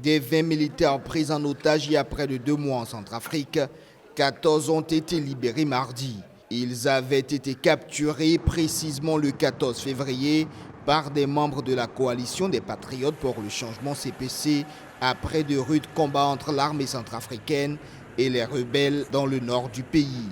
Des 20 militaires pris en otage il y a près de 2 mois en Centrafrique, 14 ont été libérés mardi. Ils avaient été capturés précisément le 14 février par des membres de la coalition des Patriotes pour le changement CPC après de rudes combats entre l'armée centrafricaine et les rebelles dans le nord du pays.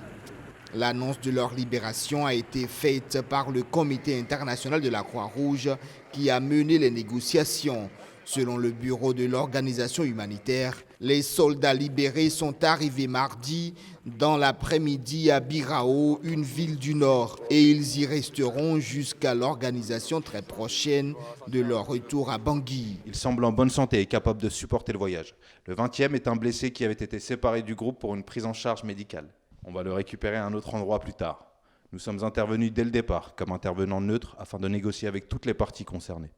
L'annonce de leur libération a été faite par le Comité international de la Croix-Rouge qui a mené les négociations. Selon le bureau de l'organisation humanitaire, les soldats libérés sont arrivés mardi dans l'après-midi à Birao, une ville du Nord, et ils y resteront jusqu'à l'organisation très prochaine de leur retour à Bangui. Il semble en bonne santé et capable de supporter le voyage. Le 20e est un blessé qui avait été séparé du groupe pour une prise en charge médicale. On va le récupérer à un autre endroit plus tard. Nous sommes intervenus dès le départ, comme intervenants neutres, afin de négocier avec toutes les parties concernées.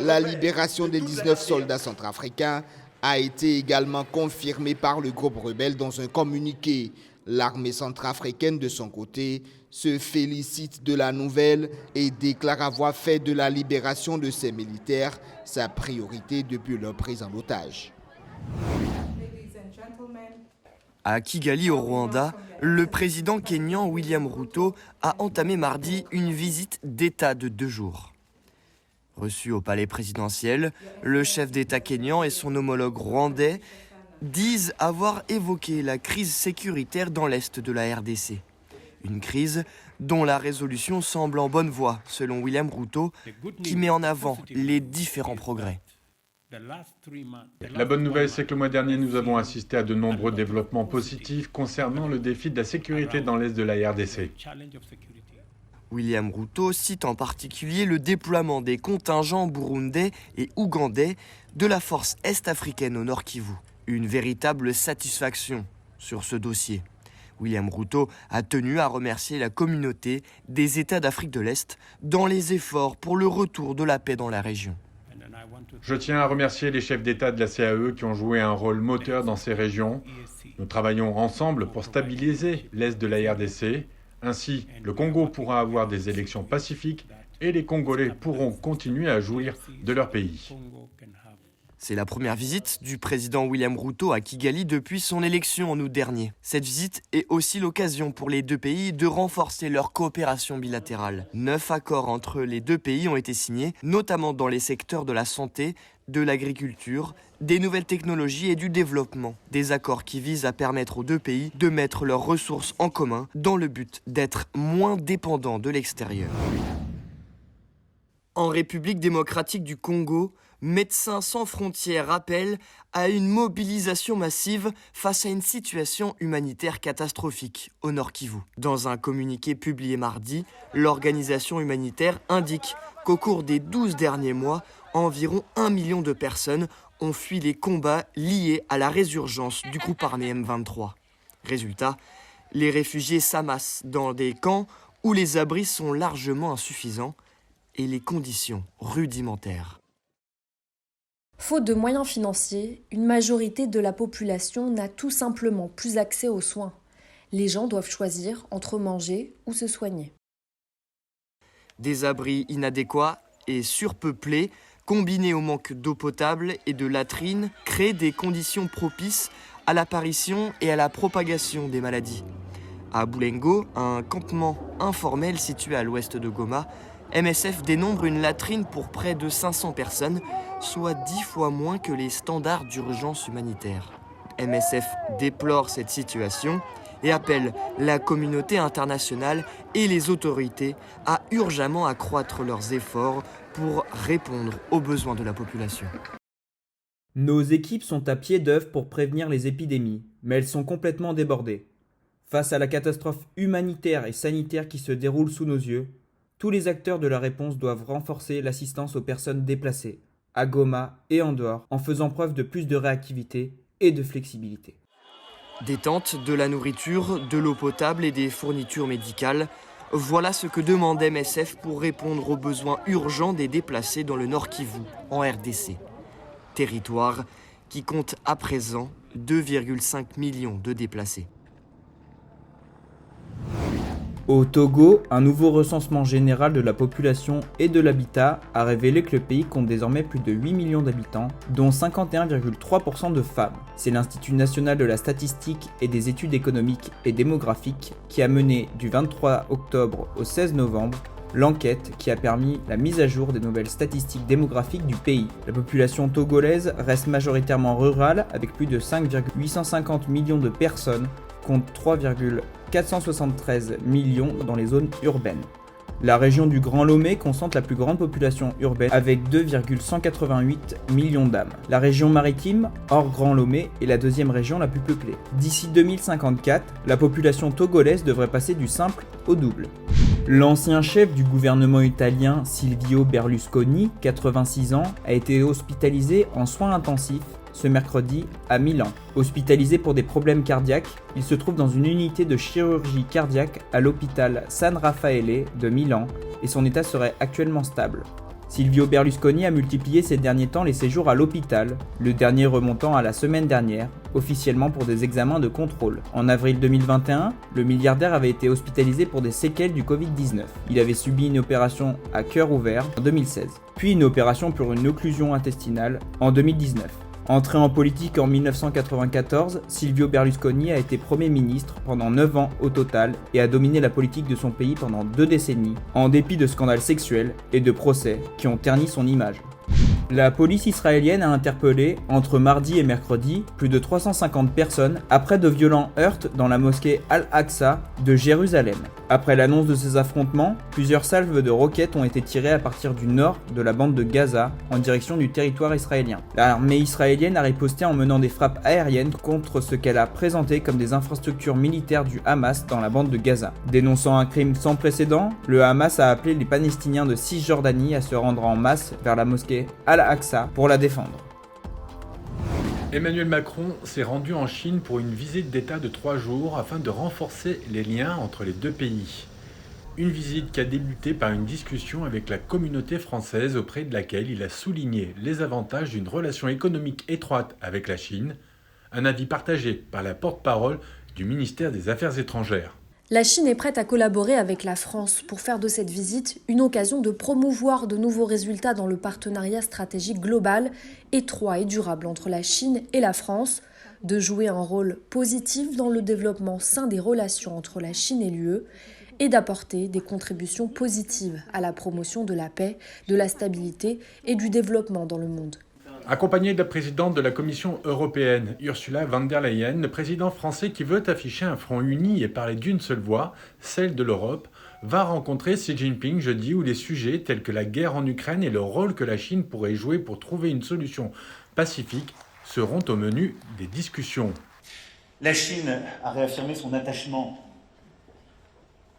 La libération des 19 soldats centrafricains a été également confirmée par le groupe rebelle dans un communiqué. L'armée centrafricaine, de son côté, se félicite de la nouvelle et déclare avoir fait de la libération de ses militaires sa priorité depuis leur prise en otage. À Kigali, au Rwanda, le président kényan William Ruto a entamé mardi une visite d'État de 2 jours. Reçu au palais présidentiel, le chef d'État kényan et son homologue rwandais disent avoir évoqué la crise sécuritaire dans l'est de la RDC. Une crise dont la résolution semble en bonne voie, selon William Ruto, qui met en avant les différents progrès. La bonne nouvelle, c'est que le mois dernier, nous avons assisté à de nombreux développements positifs concernant le défi de la sécurité dans l'est de la RDC. William Ruto cite en particulier le déploiement des contingents burundais et ougandais de la force est-africaine au Nord Kivu. Une véritable satisfaction sur ce dossier. William Ruto a tenu à remercier la communauté des États d'Afrique de l'Est dans les efforts pour le retour de la paix dans la région. Je tiens à remercier les chefs d'État de la CAE qui ont joué un rôle moteur dans ces régions. Nous travaillons ensemble pour stabiliser l'est de la RDC. Ainsi, le Congo pourra avoir des élections pacifiques et les Congolais pourront continuer à jouir de leur pays. C'est la première visite du président William Ruto à Kigali depuis son élection en août dernier. Cette visite est aussi l'occasion pour les 2 pays de renforcer leur coopération bilatérale. 9 accords entre les 2 pays ont été signés, notamment dans les secteurs de la santé, de l'agriculture, des nouvelles technologies et du développement. Des accords qui visent à permettre aux 2 pays de mettre leurs ressources en commun dans le but d'être moins dépendants de l'extérieur. En République démocratique du Congo, Médecins sans frontières appellent à une mobilisation massive face à une situation humanitaire catastrophique au Nord Kivu. Dans un communiqué publié mardi, l'organisation humanitaire indique qu'au cours des 12 derniers mois, environ 1 million de personnes ont fui les combats liés à la résurgence du groupe armé M23. Résultat, les réfugiés s'amassent dans des camps où les abris sont largement insuffisants et les conditions rudimentaires. Faute de moyens financiers, une majorité de la population n'a tout simplement plus accès aux soins. Les gens doivent choisir entre manger ou se soigner. Des abris inadéquats et surpeuplés, combinés au manque d'eau potable et de latrines, créent des conditions propices à l'apparition et à la propagation des maladies. À Boulengo, un campement informel situé à l'ouest de Goma, MSF dénombre une latrine pour près de 500 personnes, soit 10 fois moins que les standards d'urgence humanitaire. MSF déplore cette situation et appelle la communauté internationale et les autorités à urgemment accroître leurs efforts pour répondre aux besoins de la population. Nos équipes sont à pied d'œuvre pour prévenir les épidémies, mais elles sont complètement débordées. Face à la catastrophe humanitaire et sanitaire qui se déroule sous nos yeux, tous les acteurs de la réponse doivent renforcer l'assistance aux personnes déplacées, à Goma et en dehors, en faisant preuve de plus de réactivité et de flexibilité. Des tentes, de la nourriture, de l'eau potable et des fournitures médicales, voilà ce que demande MSF pour répondre aux besoins urgents des déplacés dans le Nord Kivu, en RDC. Territoire qui compte à présent 2,5 millions de déplacés. Au Togo, un nouveau recensement général de la population et de l'habitat a révélé que le pays compte désormais plus de 8 millions d'habitants, dont 51,3% de femmes. C'est l'Institut national de la statistique et des études économiques et démographiques qui a mené du 23 octobre au 16 novembre l'enquête qui a permis la mise à jour des nouvelles statistiques démographiques du pays. La population togolaise reste majoritairement rurale avec plus de 5,850 millions de personnes contre 3,473 millions dans les zones urbaines. La région du Grand Lomé concentre la plus grande population urbaine avec 2,188 millions d'âmes. La région maritime, hors Grand Lomé, est la deuxième région la plus peuplée. D'ici 2054, la population togolaise devrait passer du simple au double. L'ancien chef du gouvernement italien Silvio Berlusconi, 86 ans, a été hospitalisé en soins intensifs ce mercredi à Milan. Hospitalisé pour des problèmes cardiaques, il se trouve dans une unité de chirurgie cardiaque à l'hôpital San Raffaele de Milan et son état serait actuellement stable. Silvio Berlusconi a multiplié ces derniers temps les séjours à l'hôpital, le dernier remontant à la semaine dernière, officiellement pour des examens de contrôle. En avril 2021, le milliardaire avait été hospitalisé pour des séquelles du Covid-19. Il avait subi une opération à cœur ouvert en 2016, puis une opération pour une occlusion intestinale en 2019. Entré en politique en 1994, Silvio Berlusconi a été Premier ministre pendant 9 ans au total et a dominé la politique de son pays pendant 2 décennies, en dépit de scandales sexuels et de procès qui ont terni son image. La police israélienne a interpellé, entre mardi et mercredi, plus de 350 personnes après de violents heurts dans la mosquée Al-Aqsa de Jérusalem. Après l'annonce de ces affrontements, plusieurs salves de roquettes ont été tirées à partir du nord de la bande de Gaza en direction du territoire israélien. L'armée israélienne a riposté en menant des frappes aériennes contre ce qu'elle a présenté comme des infrastructures militaires du Hamas dans la bande de Gaza. Dénonçant un crime sans précédent, le Hamas a appelé les Palestiniens de Cisjordanie à se rendre en masse vers la mosquée Al-Aqsa pour la défendre. Emmanuel Macron s'est rendu en Chine pour une visite d'État de 3 jours afin de renforcer les liens entre les deux pays. Une visite qui a débuté par une discussion avec la communauté française auprès de laquelle il a souligné les avantages d'une relation économique étroite avec la Chine, un avis partagé par la porte-parole du ministère des Affaires étrangères. La Chine est prête à collaborer avec la France pour faire de cette visite une occasion de promouvoir de nouveaux résultats dans le partenariat stratégique global, étroit et durable entre la Chine et la France, de jouer un rôle positif dans le développement sain des relations entre la Chine et l'UE et d'apporter des contributions positives à la promotion de la paix, de la stabilité et du développement dans le monde. Accompagné de la présidente de la Commission européenne, Ursula von der Leyen, le président français qui veut afficher un front uni et parler d'une seule voix, celle de l'Europe, va rencontrer Xi Jinping jeudi où les sujets tels que la guerre en Ukraine et le rôle que la Chine pourrait jouer pour trouver une solution pacifique seront au menu des discussions. La Chine a réaffirmé son attachement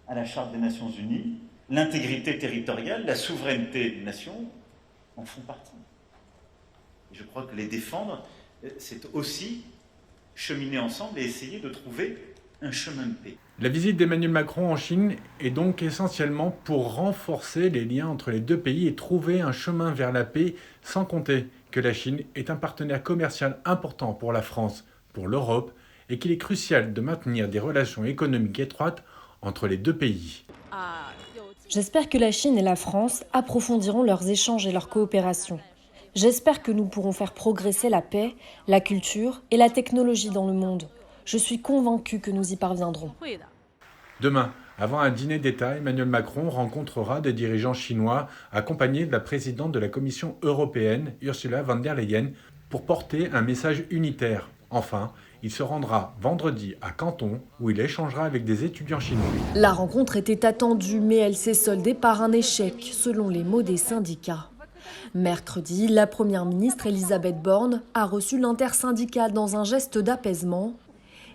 à la Charte des Nations Unies, l'intégrité territoriale, la souveraineté des nations en font partie. Je crois que les défendre, c'est aussi cheminer ensemble et essayer de trouver un chemin de paix. La visite d'Emmanuel Macron en Chine est donc essentiellement pour renforcer les liens entre les deux pays et trouver un chemin vers la paix, sans compter que la Chine est un partenaire commercial important pour la France, pour l'Europe, et qu'il est crucial de maintenir des relations économiques étroites entre les deux pays. J'espère que la Chine et la France approfondiront leurs échanges et leur coopération. J'espère que nous pourrons faire progresser la paix, la culture et la technologie dans le monde. Je suis convaincue que nous y parviendrons. Demain, avant un dîner d'État, Emmanuel Macron rencontrera des dirigeants chinois accompagnés de la présidente de la Commission européenne, Ursula von der Leyen, pour porter un message unitaire. Enfin, il se rendra vendredi à Canton où il échangera avec des étudiants chinois. La rencontre était attendue, mais elle s'est soldée par un échec, selon les mots des syndicats. Mercredi, la première ministre Elisabeth Borne a reçu l'intersyndicale dans un geste d'apaisement.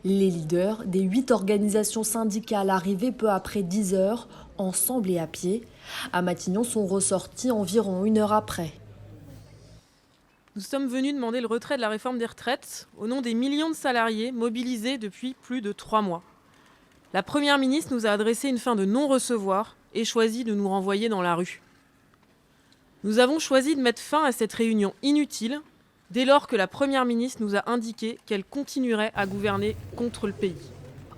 Les leaders des 8 organisations syndicales arrivées peu après 10 heures, ensemble et à pied, à Matignon sont ressortis environ 1 heure après. Nous sommes venus demander le retrait de la réforme des retraites au nom des millions de salariés mobilisés depuis plus de 3 mois. La première ministre nous a adressé une fin de non-recevoir et choisi de nous renvoyer dans la rue. Nous avons choisi de mettre fin à cette réunion inutile dès lors que la Première ministre nous a indiqué qu'elle continuerait à gouverner contre le pays.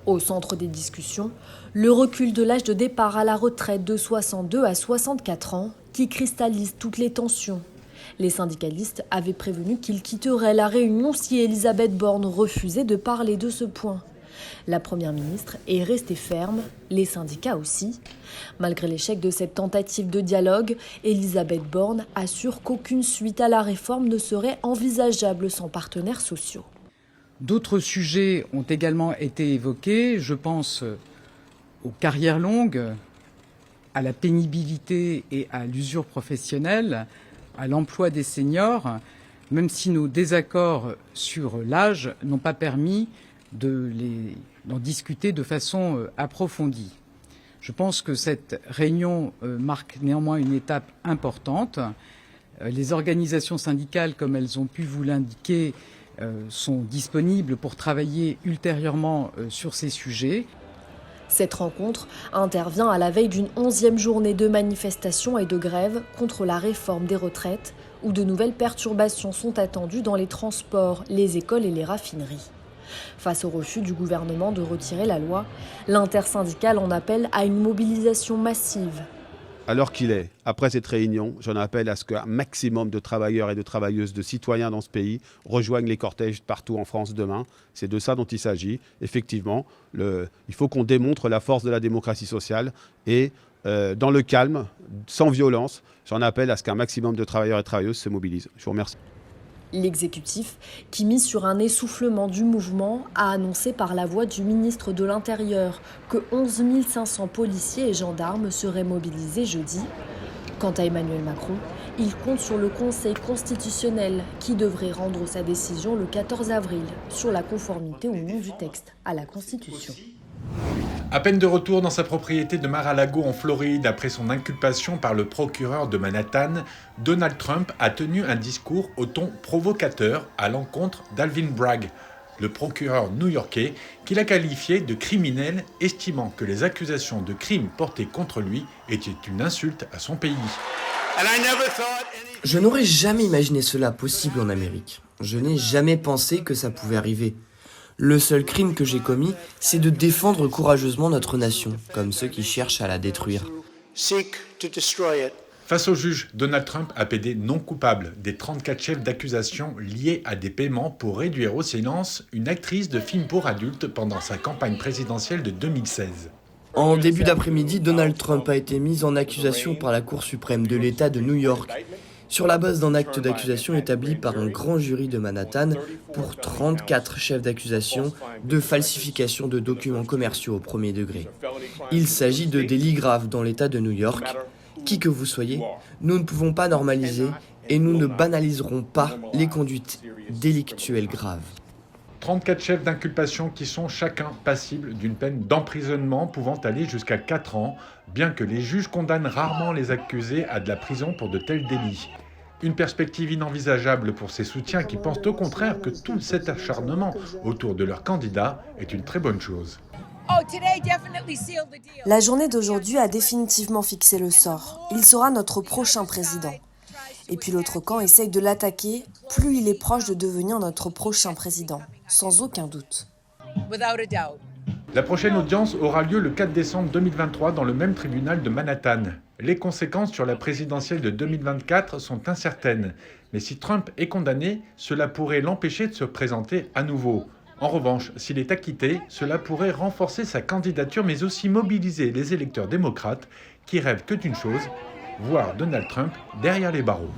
Au centre des discussions, le recul de l'âge de départ à la retraite de 62 à 64 ans qui cristallise toutes les tensions. Les syndicalistes avaient prévenu qu'ils quitteraient la réunion si Elisabeth Borne refusait de parler de ce point. La Première ministre est restée ferme, les syndicats aussi. Malgré l'échec de cette tentative de dialogue, Elisabeth Borne assure qu'aucune suite à la réforme ne serait envisageable sans partenaires sociaux. D'autres sujets ont également été évoqués. Je pense aux carrières longues, à la pénibilité et à l'usure professionnelle, à l'emploi des seniors, même si nos désaccords sur l'âge n'ont pas permis d'en discuter de façon approfondie. Je pense que cette réunion marque néanmoins une étape importante. Les organisations syndicales, comme elles ont pu vous l'indiquer, sont disponibles pour travailler ultérieurement sur ces sujets. Cette rencontre intervient à la veille d'une 11e journée de manifestations et de grève contre la réforme des retraites, où de nouvelles perturbations sont attendues dans les transports, les écoles et les raffineries. Face au refus du gouvernement de retirer la loi, l'intersyndicale en appelle à une mobilisation massive. Alors qu'il est, après cette réunion, j'en appelle à ce qu'un maximum de travailleurs et de travailleuses, de citoyens dans ce pays rejoignent les cortèges partout en France demain. C'est de ça dont il s'agit. Effectivement, il faut qu'on démontre la force de la démocratie sociale et dans le calme, sans violence, j'en appelle à ce qu'un maximum de travailleurs et travailleuses se mobilisent. Je vous remercie. L'exécutif, qui mise sur un essoufflement du mouvement, a annoncé par la voix du ministre de l'Intérieur que 11 500 policiers et gendarmes seraient mobilisés jeudi. Quant à Emmanuel Macron, il compte sur le Conseil constitutionnel qui devrait rendre sa décision le 14 avril sur la conformité ou non du texte à la Constitution. À peine de retour dans sa propriété de Mar-a-Lago en Floride après son inculpation par le procureur de Manhattan, Donald Trump a tenu un discours au ton provocateur à l'encontre d'Alvin Bragg, le procureur new-yorkais, qu'il a qualifié de criminel, estimant que les accusations de crimes portées contre lui étaient une insulte à son pays. Je n'aurais jamais imaginé cela possible en Amérique. Je n'ai jamais pensé que ça pouvait arriver. Le seul crime que j'ai commis, c'est de défendre courageusement notre nation, comme ceux qui cherchent à la détruire. Face au juge, Donald Trump a plaidé non coupable des 34 chefs d'accusation liés à des paiements pour réduire au silence une actrice de film pour adultes pendant sa campagne présidentielle de 2016. En début d'après-midi, Donald Trump a été mis en accusation par la Cour suprême de l'État de New York, sur la base d'un acte d'accusation établi par un grand jury de Manhattan pour 34 chefs d'accusation de falsification de documents commerciaux au premier degré. Il s'agit de délits graves dans l'État de New York. Qui que vous soyez, nous ne pouvons pas normaliser et nous ne banaliserons pas les conduites délictuelles graves. 34 chefs d'inculpation qui sont chacun passibles d'une peine d'emprisonnement pouvant aller jusqu'à 4 ans, bien que les juges condamnent rarement les accusés à de la prison pour de tels délits. Une perspective inenvisageable pour ces soutiens qui pensent au contraire que tout cet acharnement autour de leur candidat est une très bonne chose. La journée d'aujourd'hui a définitivement fixé le sort. Il sera notre prochain président. Et puis l'autre camp essaye de l'attaquer, plus il est proche de devenir notre prochain président, sans aucun doute. La prochaine audience aura lieu le 4 décembre 2023 dans le même tribunal de Manhattan. Les conséquences sur la présidentielle de 2024 sont incertaines, mais si Trump est condamné, cela pourrait l'empêcher de se présenter à nouveau. En revanche, s'il est acquitté, cela pourrait renforcer sa candidature, mais aussi mobiliser les électeurs démocrates qui rêvent que d'une chose, voir Donald Trump derrière les barreaux.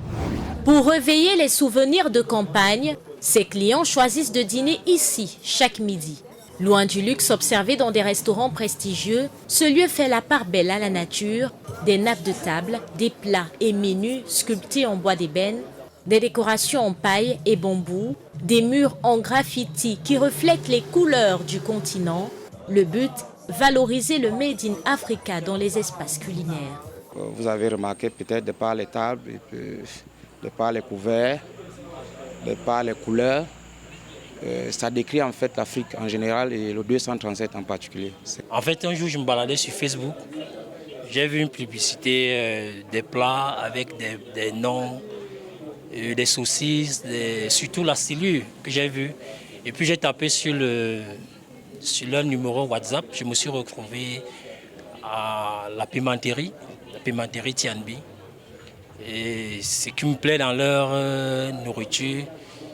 Pour réveiller les souvenirs de campagne, ses clients choisissent de dîner ici chaque midi. Loin du luxe observé dans des restaurants prestigieux, ce lieu fait la part belle à la nature, des nappes de table, des plats et menus sculptés en bois d'ébène, des décorations en paille et bambou, des murs en graffiti qui reflètent les couleurs du continent. Le but, valoriser le Made in Africa dans les espaces culinaires. Vous avez remarqué peut-être de par les tables, de par les couverts, de par les couleurs, ça décrit en fait l'Afrique en général et le 237 en particulier. En fait, un jour, je me baladais sur Facebook. J'ai vu une publicité des plats avec des noms, des saucisses, surtout la stylure que j'ai vue. Et puis j'ai tapé sur sur leur numéro WhatsApp, je me suis retrouvé à la pimenterie Tianbi. Et ce qui me plaît dans leur nourriture,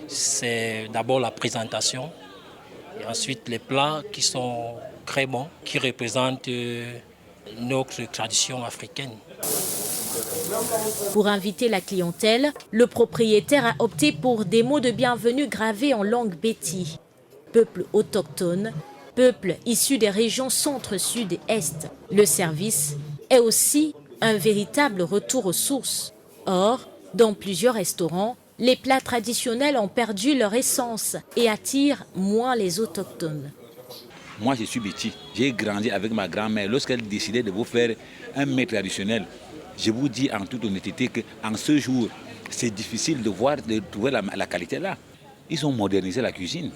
c'est d'abord la présentation et ensuite les plats qui sont très bons, qui représentent notre tradition africaine. Pour inviter la clientèle, le propriétaire a opté pour des mots de bienvenue gravés en langue béti. Peuple autochtone, peuple issu des régions centre, sud et est. Le service est aussi un véritable retour aux sources. Or, dans plusieurs restaurants, les plats traditionnels ont perdu leur essence et attirent moins les autochtones. Moi, je suis béti. J'ai grandi avec ma grand-mère. Lorsqu'elle décidait de vous faire un mets traditionnel, je vous dis en toute honnêteté qu'en ce jour, c'est difficile de trouver la qualité là. Ils ont modernisé la cuisine.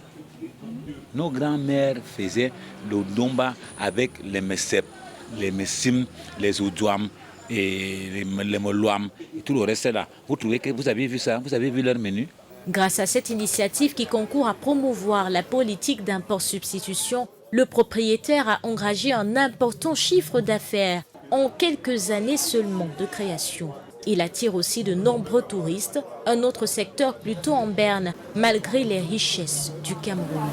Nos grands-mères faisaient le domba avec les messep, les messim, les oudouam et les moloam et tout le reste là. Vous trouvez que vous avez vu ça? Vous avez vu leur menu? Grâce à cette initiative qui concourt à promouvoir la politique d'import-substitution, le propriétaire a engagé un important chiffre d'affaires en quelques années seulement de création. Il attire aussi de nombreux touristes, un autre secteur plutôt en berne, malgré les richesses du Cameroun.